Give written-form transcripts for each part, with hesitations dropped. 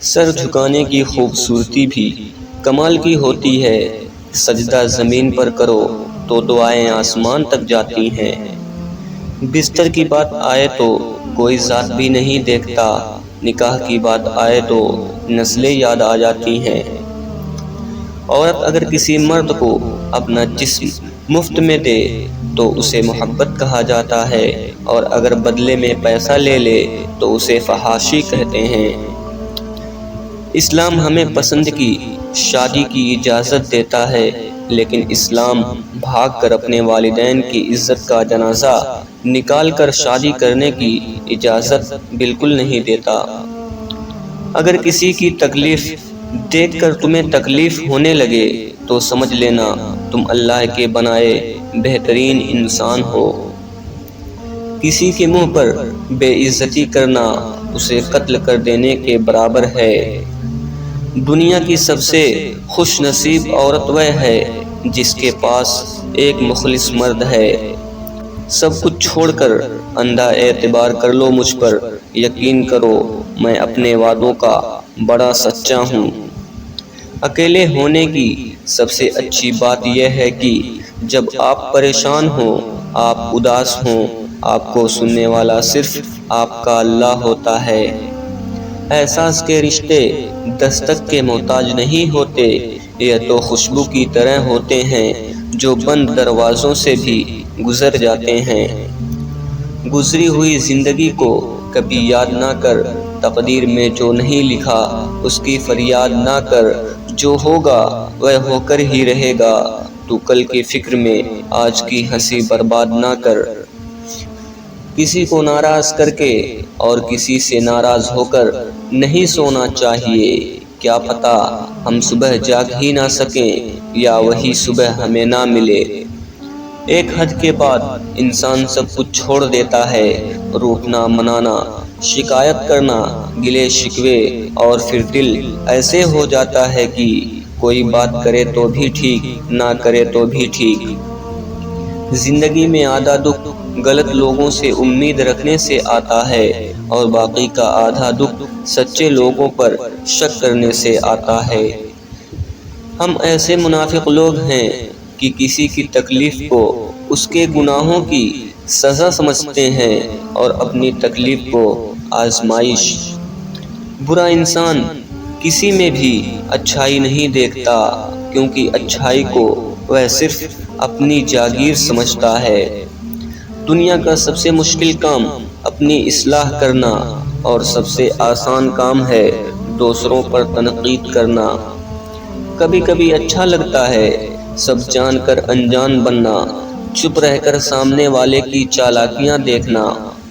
سر جھکانے کی خوبصورتی بھی کمال کی ہوتی ہے، سجدہ زمین پر کرو تو دعائیں آسمان تک جاتی ہیں۔ بستر کی بات آئے تو کوئی ذات بھی نہیں دیکھتا، نکاح کی بات آئے تو نسلیں یاد آ جاتی ہیں۔ عورت اگر کسی مرد کو اپنا جسم مفت میں دے تو اسے محبت کہا جاتا ہے، اور اگر بدلے میں پیسہ لے لے تو اسے فحاشی کہتے ہیں۔ اسلام ہمیں پسند کی شادی کی اجازت دیتا ہے، لیکن اسلام بھاگ کر اپنے والدین کی عزت کا جنازہ نکال کر شادی کرنے کی اجازت بالکل نہیں دیتا۔ اگر کسی کی تکلیف دیکھ کر تمہیں تکلیف ہونے لگے تو سمجھ لینا تم اللہ کے بنائے بہترین انسان ہو۔ کسی کے منہ پر بے عزتی کرنا اسے قتل کر دینے کے برابر ہے۔ دنیا کی سب سے خوش نصیب عورت وہ ہے جس کے پاس ایک مخلص مرد ہے۔ سب کچھ چھوڑ کر اندھا اعتبار کر لو مجھ پر، یقین کرو میں اپنے وعدوں کا بڑا سچا ہوں۔ اکیلے ہونے کی سب سے اچھی بات یہ ہے کہ جب آپ پریشان ہوں، آپ اداس ہوں، آپ کو سننے والا صرف آپ کا اللہ ہوتا ہے۔ احساس کے رشتے دستک کے محتاج نہیں ہوتے، یہ تو خوشبو کی طرح ہوتے ہیں جو بند دروازوں سے بھی گزر جاتے ہیں۔ گزری ہوئی زندگی کو کبھی یاد نہ کر، تقدیر میں جو نہیں لکھا اس کی فریاد نہ کر، جو ہوگا وہ ہو کر ہی رہے گا، تو کل کی فکر میں آج کی ہنسی برباد نہ کر۔ کسی کو ناراض کر کے اور کسی سے ناراض ہو کر نہیں سونا چاہیے، کیا پتہ ہم صبح جاگ ہی نہ سکیں یا وہی صبح ہمیں نہ ملے۔ ایک حد کے بعد انسان سب کچھ چھوڑ دیتا ہے، روٹھنا منانا، شکایت کرنا، گلے شکوے، اور پھر دل ایسے ہو جاتا ہے کہ کوئی بات کرے تو بھی ٹھیک، نہ کرے تو بھی ٹھیک۔ زندگی میں آدھا دکھ غلط لوگوں سے امید رکھنے سے آتا ہے، اور باقی کا آدھا دکھ سچے لوگوں پر شک کرنے سے آتا ہے۔ ہم ایسے منافق لوگ ہیں کہ کسی کی تکلیف کو اس کے گناہوں کی سزا سمجھتے ہیں اور اپنی تکلیف کو آزمائش۔ برا انسان کسی میں بھی اچھائی نہیں دیکھتا، کیونکہ اچھائی کو وہ صرف اپنی جاگیر سمجھتا ہے۔ دنیا کا سب سے مشکل کام اپنی اصلاح کرنا، اور سب سے آسان کام ہے دوسروں پر تنقید کرنا۔ کبھی کبھی اچھا لگتا ہے سب جان کر انجان بننا، چپ رہ کر سامنے والے کی چالاکیاں دیکھنا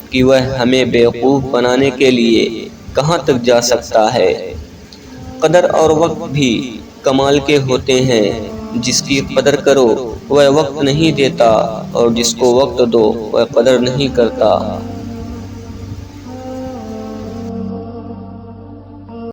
کہ وہ ہمیں بیوقوف بنانے کے لیے کہاں تک جا سکتا ہے۔ قدر اور وقت بھی کمال کے ہوتے ہیں، جس کی قدر کرو وہ وقت نہیں دیتا، اور جس کو وقت دو وہ قدر نہیں کرتا۔